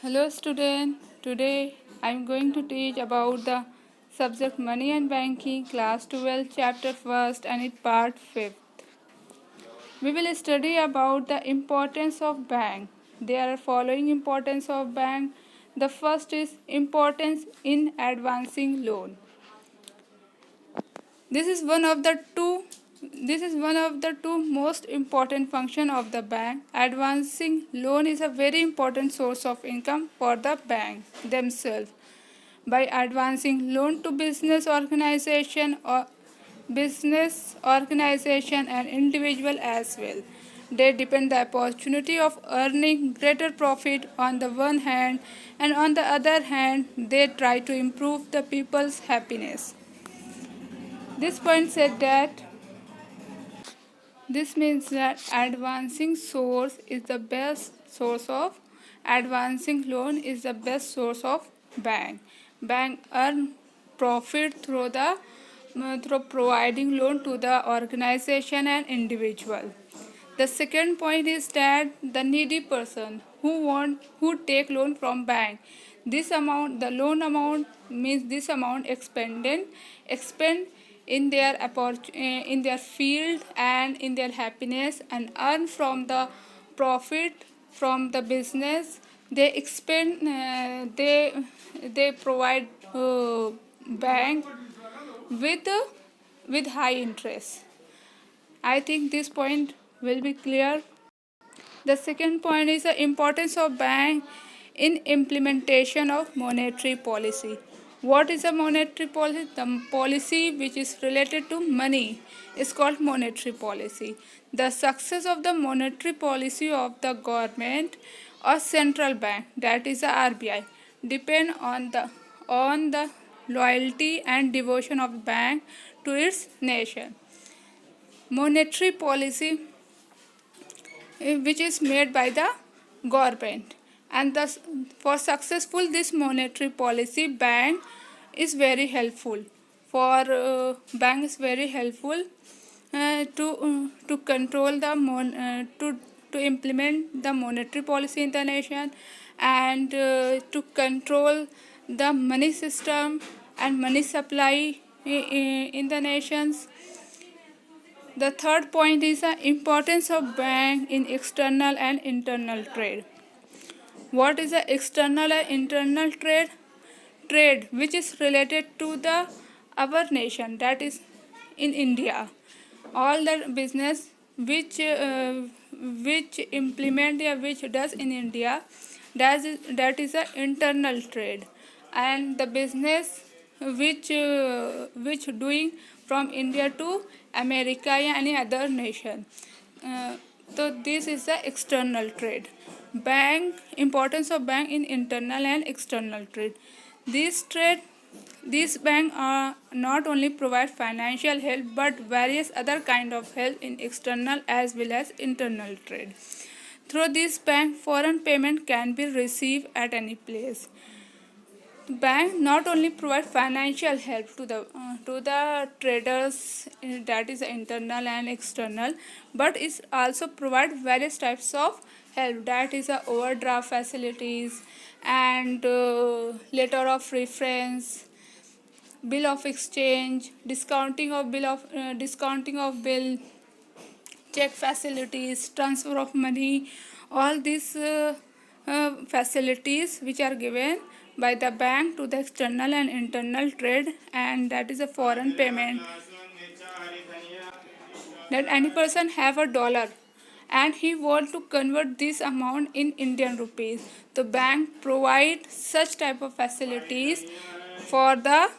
Hello student, today I am going to teach about the subject Money and Banking class 12 chapter 1st and it part 5th. We will study about the importance of bank. There are following importance of bank. The first is importance in advancing loan. This is one of the two most important function of the bank. Advancing loan is a very important source of income for the bank themselves. By advancing loan to business organization and individual as well, they depend the opportunity of earning greater profit on the one hand, and on the other hand they try to improve the people's happiness. This point said that this means that advancing loan is the best source of bank. Bank earn profit through providing loan to the organization and individual. The second point is that the needy person who take loan from bank, the loan amount means this amount expend in their field and in their happiness and earn from the profit from the business. They expend they provide bank with with high interest. I think this point will be clear. The second point is the importance of bank in implementation of monetary policy. What is a monetary policy? The policy which is related to money is called monetary policy. The success of the monetary policy of the government or central bank, that is the RBI, depend on the loyalty and devotion of bank to its nation. Monetary policy which is made by the government, and thus for successful this monetary policy bank is very helpful bank is very helpful to control to implement the monetary policy in the nation, and to control the money system and money supply in the nations. The third point is the importance of bank in external and internal trade. What is the external and internal trade? Trade which is related to the our nation, that is in India. All the business which implement or which does in India, that is the internal trade, and the business which doing from India to America or any other nation. So this is the external trade. Importance of bank in internal and external trade. These bank are not only provide financial help but various other kind of help in external as well as internal trade. Through this bank, foreign payment can be received at any place. Bank not only provide financial help to the traders, that is internal and external, but it also provide various types of help, that is overdraft facilities and letter of reference, bill of exchange, discounting of bill, check facilities, transfer of money. All these facilities which are given by the bank to the external and internal trade, and that is a foreign payment. That any person have a dollar and he want to convert this amount in Indian rupees, the bank provide such type of facilities for the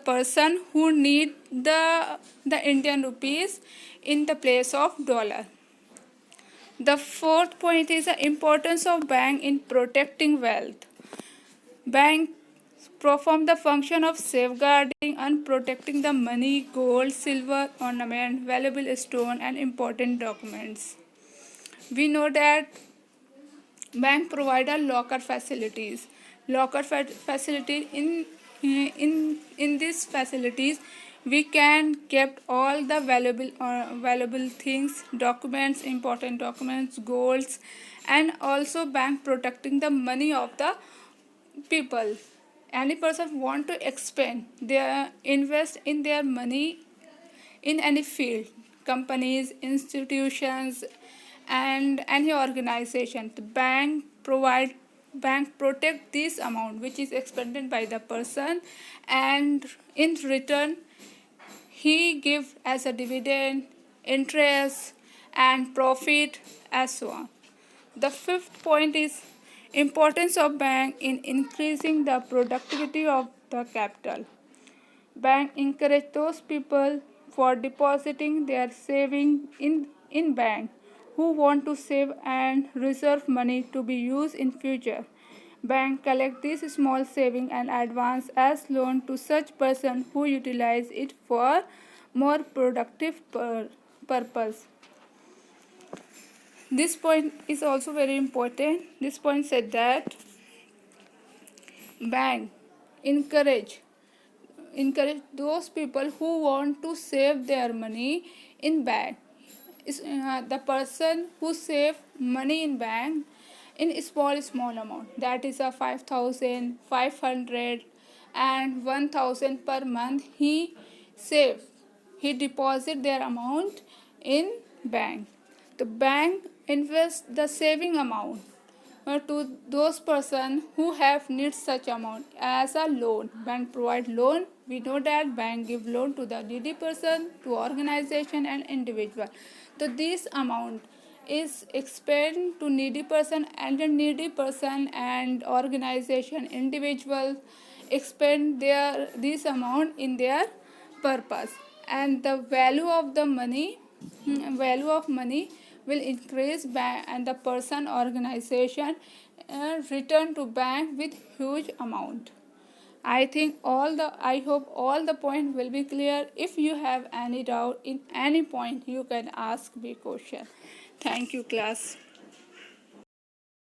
person who need the Indian rupees in the place of dollar. The fourth point is the importance of bank in protecting wealth. Bank perform the function of safeguarding and protecting the money, gold, silver, ornament, valuable stone, and important documents. We know that bank provide a locker facilities. Locker facility in these facilities we can kept all the valuable things, documents, important documents, golds, and also bank protecting the money of the people. Any person want to expand their invest in their money in any field, companies, institutions, and any organization, the bank protect this amount which is expended by the person, and in return he give as a dividend, interest, and profit, as so on. The fifth point is importance of bank in increasing the productivity of the capital. Bank encourage those people for depositing their saving in bank who want to save and reserve money to be used in future. Bank collect this small saving and advance as loan to such person who utilize it for more productive purpose. This point is also very important. This point said that bank encourage those people who want to save their money in bank. The person who save money in bank in small amount, that is a 5,000, 500, and 1,000 per month, he deposit their amount in bank. The bank invest the saving amount to those person who have need such amount as a loan. Bank provide loan. We know that bank give loan to the needy person, to organization, and individual. So this amount is expend to needy person, and the needy person and organization, individual expend their this amount in their purpose, and the value of money will increase bank, and the person organization return to bank with huge amount. I hope all the point will be clear. If you have any doubt in any point, you can ask me question. Thank you, class.